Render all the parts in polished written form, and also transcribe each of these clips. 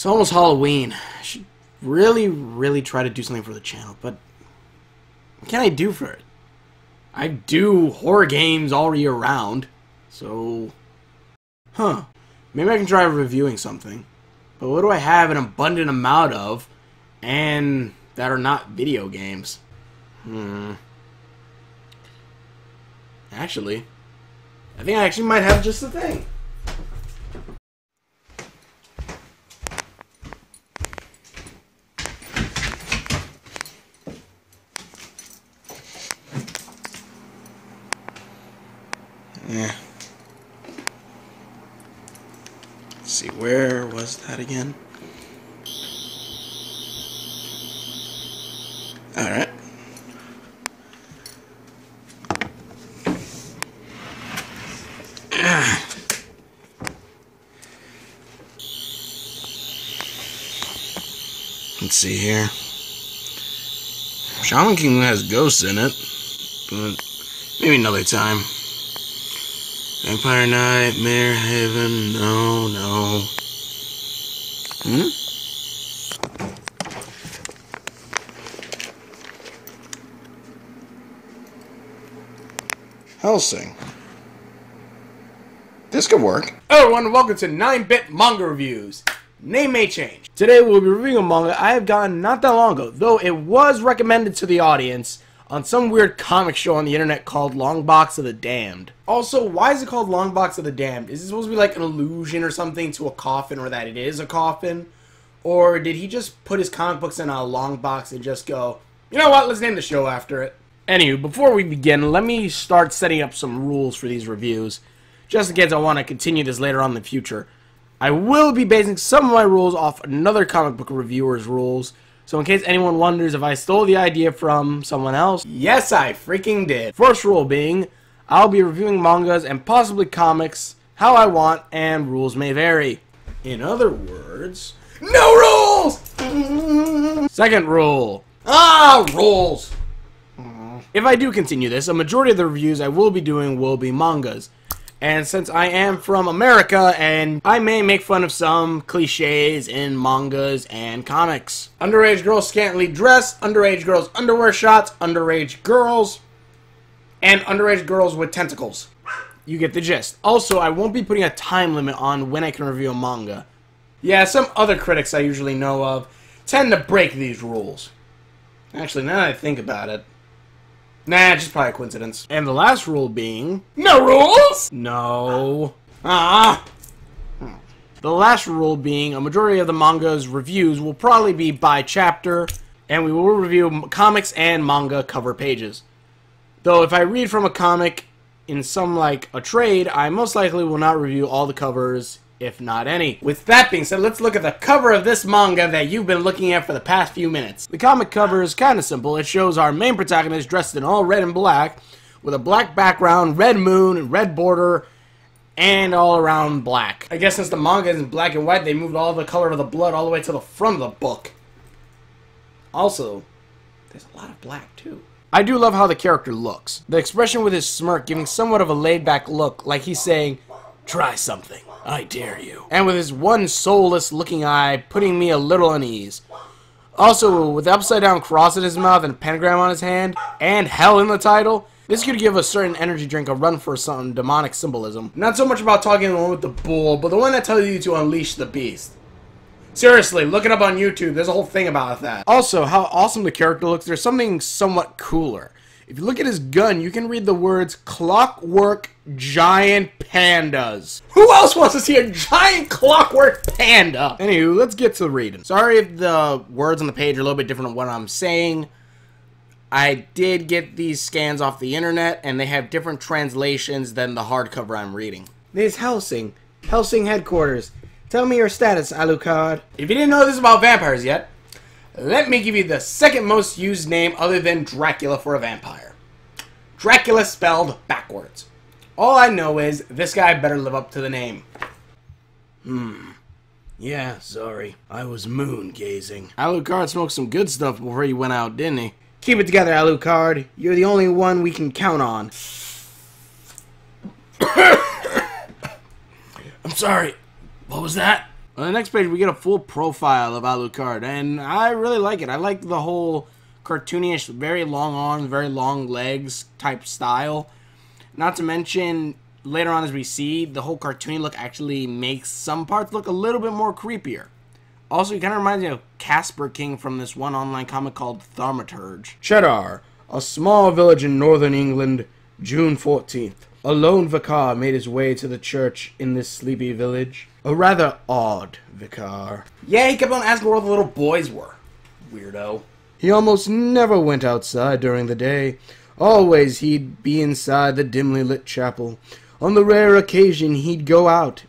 It's almost Halloween. I should really try to do something for the channel, but what can I do for it? I do horror games all year round, so... Maybe I can try reviewing something. But what do I have an abundant amount of, and that are not video games? Actually, I think I actually might have just the thing. Yeah. Let's see, where was that again? Alright. Let's see here. Shaman King has ghosts in it, but maybe another time. Vampire Nightmare Heaven, no. Hellsing. This could work. Hello everyone, welcome to 9-Bit Manga Reviews. Name may change. Today we'll be reviewing a manga I have gotten not that long ago, though it was recommended to the audience on some weird comic show on the internet called Long Box of the Damned. Also, why is it called Long Box of the Damned? Is it supposed to be like an allusion or something to a coffin, or that it is a coffin? Or did he just put his comic books in a long box and just go, you know what, let's name the show after it? Anywho, before we begin, let me start setting up some rules for these reviews, just in case I want to continue this later on in the future. I will be basing some of my rules off another comic book reviewer's rules, so in case anyone wonders if I stole the idea from someone else, yes, I freaking did. First rule being, I'll be reviewing mangas and possibly comics how I want, and rules may vary. In other words, no rules! Second rule, rules! If I do continue this, a majority of the reviews I will be doing will be mangas. And since I am from America, and I may make fun of some cliches in mangas and comics. Underage girls scantily dressed, underage girls underwear shots, underage girls, and underage girls with tentacles. You get the gist. Also, I won't be putting a time limit on when I can review a manga. Yeah, some other critics I usually know of tend to break these rules. Actually, now that I think about it, nah, just probably a coincidence. And the last rule being... no rules? No. The last rule being a majority of the manga's reviews will probably be by chapter, and we will review comics and manga cover pages. Though if I read from a comic in some, like, a trade, I most likely will not review all the covers, if not any. With that being said, let's look at the cover of this manga that you've been looking at for the past few minutes. The comic cover is kind of simple. It shows our main protagonist dressed in all red and black, with a black background, red moon, and red border, and all around black. I guess since the manga is in black and white, they moved all the color of the blood all the way to the front of the book. Also, there's a lot of black too. I do love how the character looks. The expression with his smirk giving somewhat of a laid-back look, like he's saying, try something. I dare you. And with his one soulless looking eye, putting me a little unease. Also, with the upside down cross in his mouth and a pentagram on his hand, and hell in the title, this could give a certain energy drink a run for some demonic symbolism. Not so much about talking to the one with the bull, but the one that tells you to unleash the beast. Seriously, look it up on YouTube, there's a whole thing about that. Also, how awesome the character looks, there's something somewhat cooler. If you look at his gun, you can read the words, Clockwork Giant Pandas. Who else wants to see a giant clockwork panda? Anywho, let's get to the reading. Sorry if the words on the page are a little bit different than what I'm saying. I did get these scans off the internet, and they have different translations than the hardcover I'm reading. This is Hellsing. Hellsing headquarters. Tell me your status, Alucard. If you didn't know this about vampires yet, let me give you the second most used name other than Dracula for a vampire. Dracula spelled backwards. All I know is this guy better live up to the name. Yeah, sorry. I was moon gazing. Alucard smoked some good stuff before he went out, didn't he? Keep it together, Alucard. You're the only one we can count on. I'm sorry. What was that? On the next page, we get a full profile of Alucard, and I really like it. I like the whole cartoonish, very long arms, very long legs type style. Not to mention, later on as we see, the whole cartoony look actually makes some parts look a little bit more creepier. Also, he kind of reminds me of Casper King from this one online comic called Thaumaturge. Cheddar, a small village in northern England, June 14th. A lone vicar made his way to the church in this sleepy village. A rather odd vicar. Yeah, he kept on asking where all the little boys were. Weirdo. He almost never went outside during the day. Always he'd be inside the dimly lit chapel. On the rare occasion he'd go out,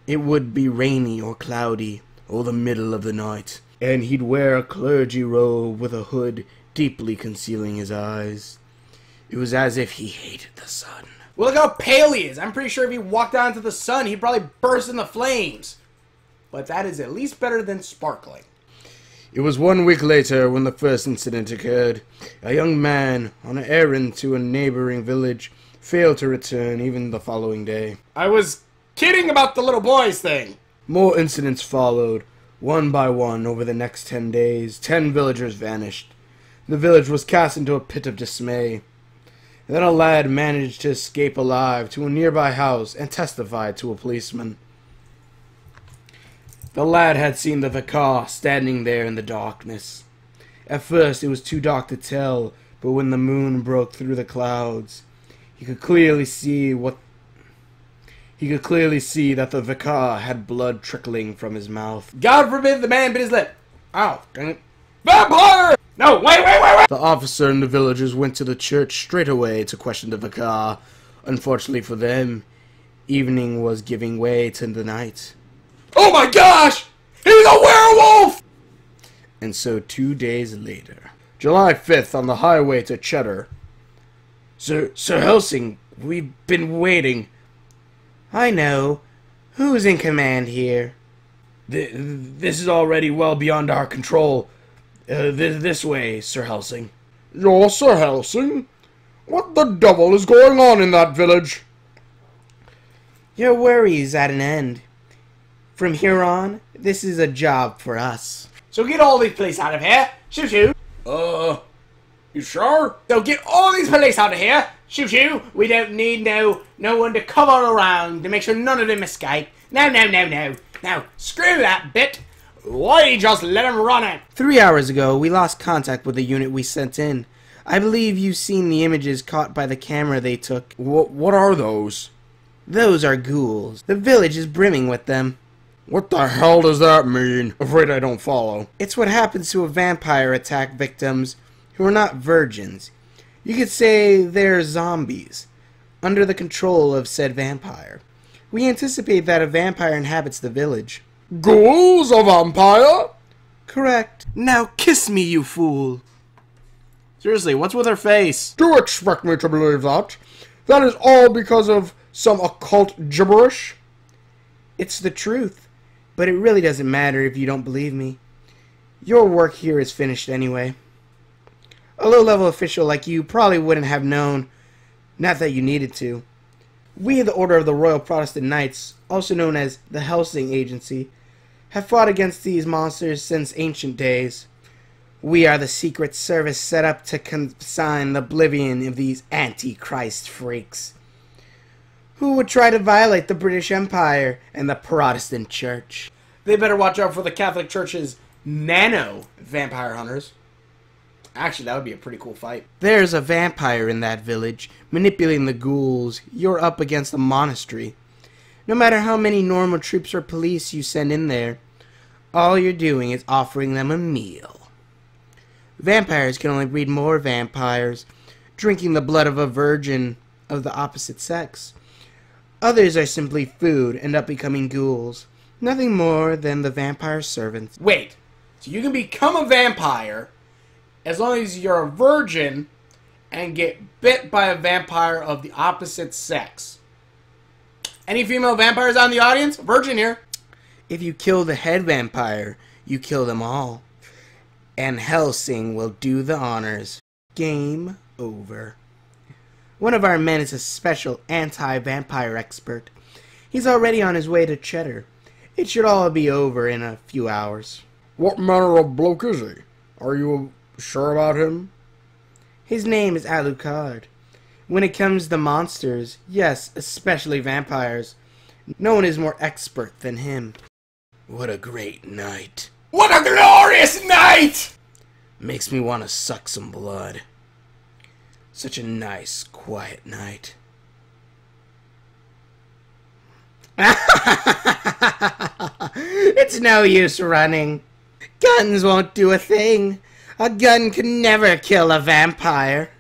it would be rainy or cloudy, or the middle of the night, and he'd wear a clergy robe with a hood deeply concealing his eyes. It was as if he hated the sun. Well, look how pale he is. I'm pretty sure if he walked out into the sun, he'd probably burst into flames. But that is at least better than sparkling. It was 1 week later when the first incident occurred. A young man, on an errand to a neighboring village, failed to return even the following day. I was kidding about the little boys thing. More incidents followed. One by one, over the next 10 days, 10 villagers vanished. The village was cast into a pit of dismay. Then a lad managed to escape alive to a nearby house and testified to a policeman. The lad had seen the vicar standing there in the darkness. At first it was too dark to tell, but when the moon broke through the clouds, he could clearly see that the vicar had blood trickling from his mouth. God forbid the man bit his lip. Ow, dang it. Vampire! No, wait! The officer and the villagers went to the church straight away to question the vicar. Unfortunately for them, evening was giving way to the night. Oh my gosh! He's a werewolf! And so 2 days later, July 5th, on the highway to Cheddar. Sir Hellsing, we've been waiting. I know. Who's in command here? This is already well beyond our control. This way, Sir Hellsing. You're Sir Hellsing? What the devil is going on in that village? Your worry's at an end. From here on, this is a job for us. So get all these police out of here. Shoot you. You sure? So get all these police out of here. Shoot you. We don't need no one to cover around to make sure none of them escape. No. Now, screw that bit. Why just let him run it? 3 hours ago, we lost contact with the unit we sent in. I believe you've seen the images caught by the camera they took. What are those? Those are ghouls. The village is brimming with them. What the hell does that mean? Afraid I don't follow. It's what happens to a vampire attack victims who are not virgins. You could say they're zombies, under the control of said vampire. We anticipate that a vampire inhabits the village. Ghouls, a vampire? Correct. Now kiss me, you fool. Seriously, what's with her face? Do you expect me to believe that? That is all because of some occult gibberish? It's the truth, but it really doesn't matter if you don't believe me. Your work here is finished anyway. A low-level official like you probably wouldn't have known, not that you needed to. We, the Order of the Royal Protestant Knights, also known as the Hellsing Agency, have fought against these monsters since ancient days. We are the secret service set up to consign the oblivion of these antichrist freaks, who would try to violate the British Empire and the Protestant Church. They better watch out for the Catholic Church's nano vampire hunters. Actually, that would be a pretty cool fight. There's a vampire in that village, manipulating the ghouls. You're up against a monastery. No matter how many normal troops or police you send in there, all you're doing is offering them a meal. Vampires can only breed more vampires, drinking the blood of a virgin of the opposite sex. Others are simply food and end up becoming ghouls. Nothing more than the vampire servants. Wait, so you can become a vampire as long as you're a virgin and get bit by a vampire of the opposite sex. Any female vampires out in the audience? Virgin here. If you kill the head vampire, you kill them all. And Hellsing will do the honors. Game over. One of our men is a special anti-vampire expert. He's already on his way to Cheddar. It should all be over in a few hours. What manner of bloke is he? Are you sure about him? His name is Alucard. When it comes to monsters, yes, especially vampires, no one is more expert than him. What a great night. What a glorious night! Makes me want to suck some blood. Such a nice, quiet night. It's no use running. Guns won't do a thing. A gun can never kill a vampire.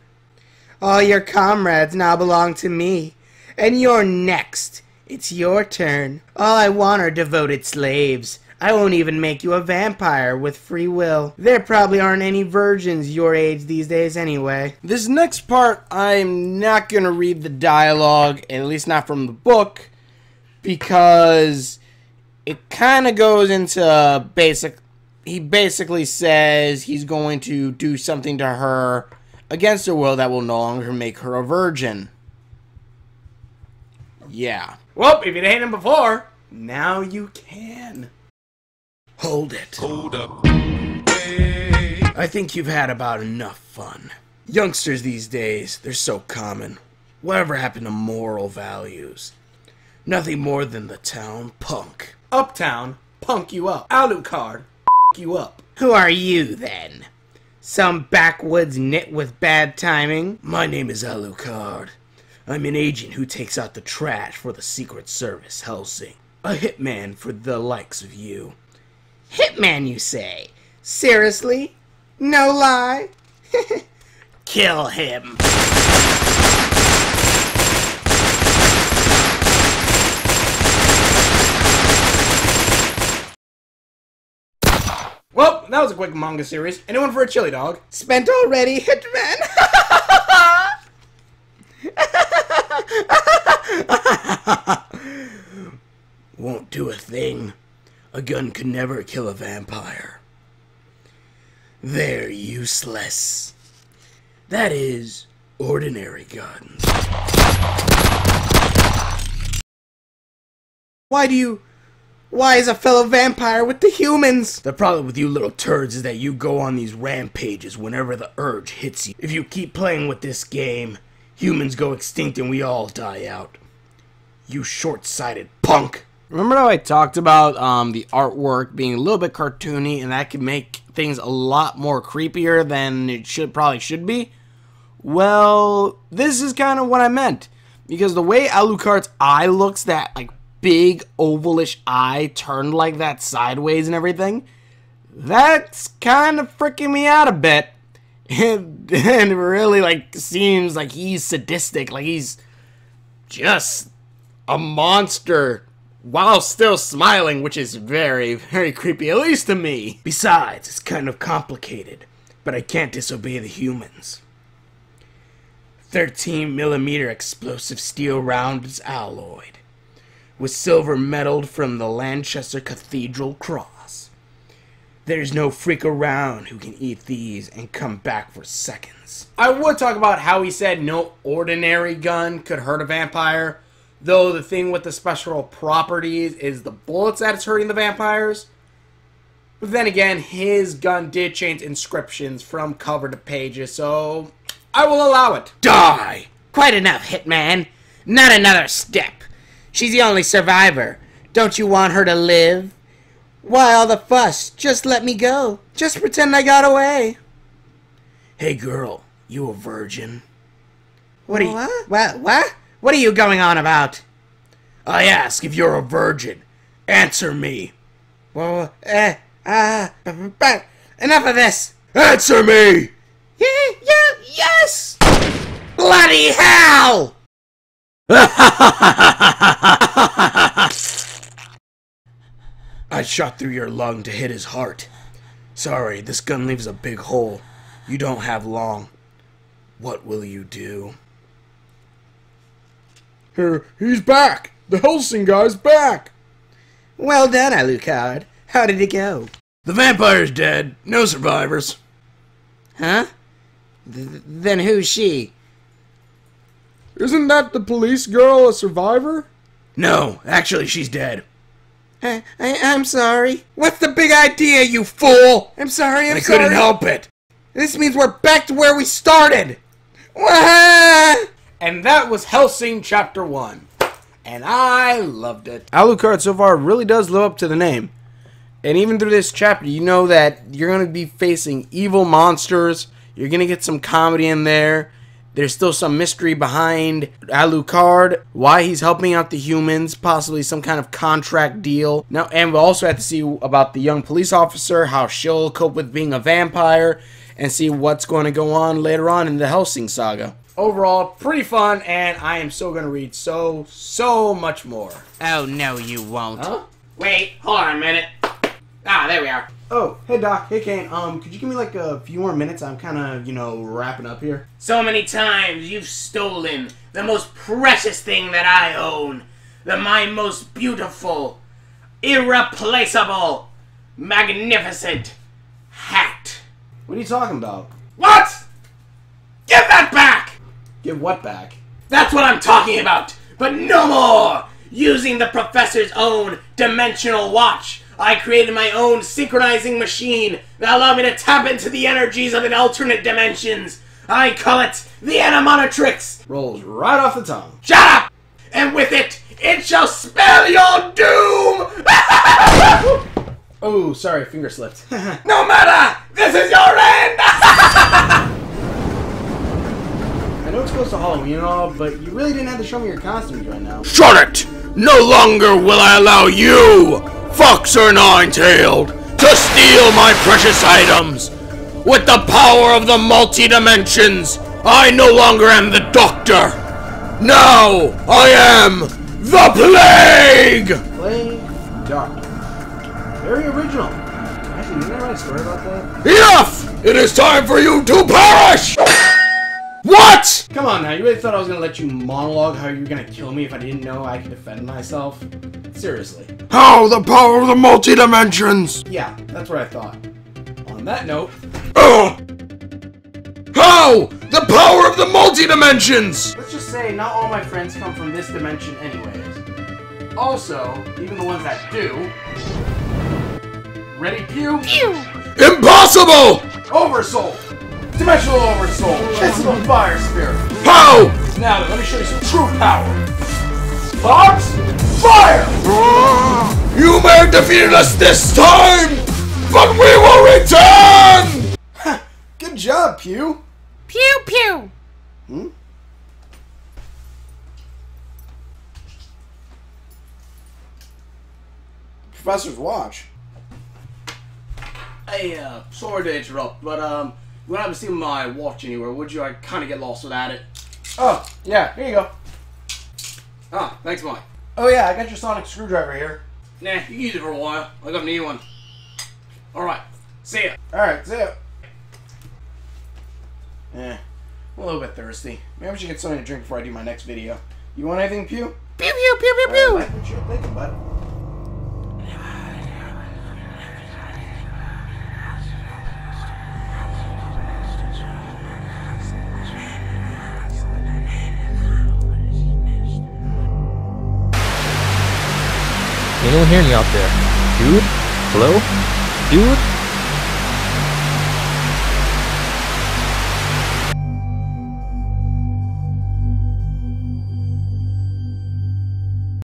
All your comrades now belong to me, and you're next. It's your turn. All I want are devoted slaves. I won't even make you a vampire with free will. There probably aren't any virgins your age these days anyway. This next part, I'm not going to read the dialogue, at least not from the book, because it kind of goes into basic... He basically says he's going to do something to her against her will that will no longer make her a virgin. Yeah. Well, if you didn't him before, now you can. Hold it. Hold up. Hey. I think you've had about enough fun. Youngsters these days, they're so common. Whatever happened to moral values? Nothing more than the town punk. Uptown, punk you up. Alucard, you up. Who are you, then? Some backwoods nit with bad timing? My name is Alucard. I'm an agent who takes out the trash for the Secret Service, Hellsing. A hitman for the likes of you. Hitman, you say? Seriously? No lie? Kill him. Well, that was a quick manga series. Anyone for a chili dog? Spent already, Hitman. Won't do a thing. A gun could never kill a vampire. They're useless. That is, ordinary guns. Why is a fellow vampire with the humans? The problem with you little turds is that you go on these rampages whenever the urge hits you. If you keep playing with this game, humans go extinct and we all die out. You short-sighted punk. Remember how I talked about the artwork being a little bit cartoony and that could make things a lot more creepier than it probably should be? Well, this is kind of what I meant. Because the way Alucard's eye looks, that like big ovalish eye turned like that sideways and everything, that's kind of freaking me out a bit. And it really like seems like he's sadistic, like he's just a monster while still smiling, which is very, very creepy, at least to me. Besides, it's kind of complicated, but I can't disobey the humans. 13mm explosive steel round is alloyed with silver metaled from the Lanchester Cathedral cross. There's no freak around who can eat these and come back for seconds. I would talk about how he said no ordinary gun could hurt a vampire, though the thing with the special properties is the bullets that it's hurting the vampires. But then again, his gun did change inscriptions from cover to pages, so I will allow it. Die! Quite enough, Hitman. Not another step. She's the only survivor. Don't you want her to live? Why all the fuss? Just let me go. Just pretend I got away. Hey girl, you a virgin? What are you... What? What are you going on about? I ask if you're a virgin. Answer me. Well, enough of this. Answer me! Yes! Bloody hell! I shot through your lung to hit his heart. Sorry, this gun leaves a big hole. You don't have long. What will you do? He's back! The Hellsing guy's back! Well done, Alucard. How did it go? The vampire's dead. No survivors. Huh? Then who's she? Isn't that the police girl a survivor? No, actually she's dead. I'm sorry. What's the big idea, you fool? I'm sorry, I couldn't help it. This means we're back to where we started. Wah! And that was Hellsing Chapter 1. And I loved it. Alucard so far really does live up to the name. And even through this chapter, you know that you're going to be facing evil monsters. You're going to get some comedy in there. There's still some mystery behind Alucard, why he's helping out the humans, possibly some kind of contract deal. Now, and we'll also have to see about the young police officer, how she'll cope with being a vampire, and see what's going to go on later on in the Hellsing saga. Overall, pretty fun, and I am so going to read so much more. Oh, no, you won't. Huh? Wait, hold on a minute. Ah, there we are. Oh, hey Doc, hey Kane, could you give me like a few more minutes? I'm kind of, wrapping up here. So many times you've stolen the most precious thing that I own. My most beautiful, irreplaceable, magnificent hat. What are you talking about? What? Give that back! Give what back? That's what I'm talking about! But no more! Using the professor's own dimensional watch, I created my own synchronizing machine that allowed me to tap into the energies of an alternate dimensions. I call it the Animatrix. Rolls right off the tongue. Shut up! And with it, it shall spell your doom! Oh, sorry, finger slipped. No matter! This is your end! I know it's close to Halloween and all, but you really didn't have to show me your costumes right now. Shut it! No longer will I allow you, Fox or Nine-Tailed, to steal my precious items. With the power of the multi-dimensions, I no longer am the Doctor. Now I am the Plague! Plague Doctor. Very original. Actually, didn't I write a story about that? Enough! It is time for you to perish! What? Come on now, you really thought I was going to let you monologue how you were going to kill me if I didn't know I could defend myself? Seriously. How the power of the multi-dimensions? Yeah, that's what I thought. On that note... How? The power of the multi-dimensions! Let's just say not all my friends come from this dimension anyways. Also, even the ones that do... Ready, Pew? Pew! Impossible! Oversoul! Dimensional Oversoul! Kiss of the Fire Spirit! How? Now then, let me show you some true power! Fox! Fire! You may have defeated us this time, but we will return! Good job, Pew! Pew pew! Hmm? Professor's watch. Hey, sorry to interrupt, but, you haven't seen my watch anywhere, would you? I kind of get lost without it. Oh, yeah, here you go. Ah, thanks, Mike. Oh, yeah, I got your sonic screwdriver here. Nah, you can use it for a while. I got a new one. Alright, see ya. Alright, see ya. I'm a little bit thirsty. Maybe I should get something to drink before I do my next video. You want anything, Pew? Pew pew pew pew pew! Like what you're thinking, bud. Anyone hear me out there? Dude? Hello? Dude?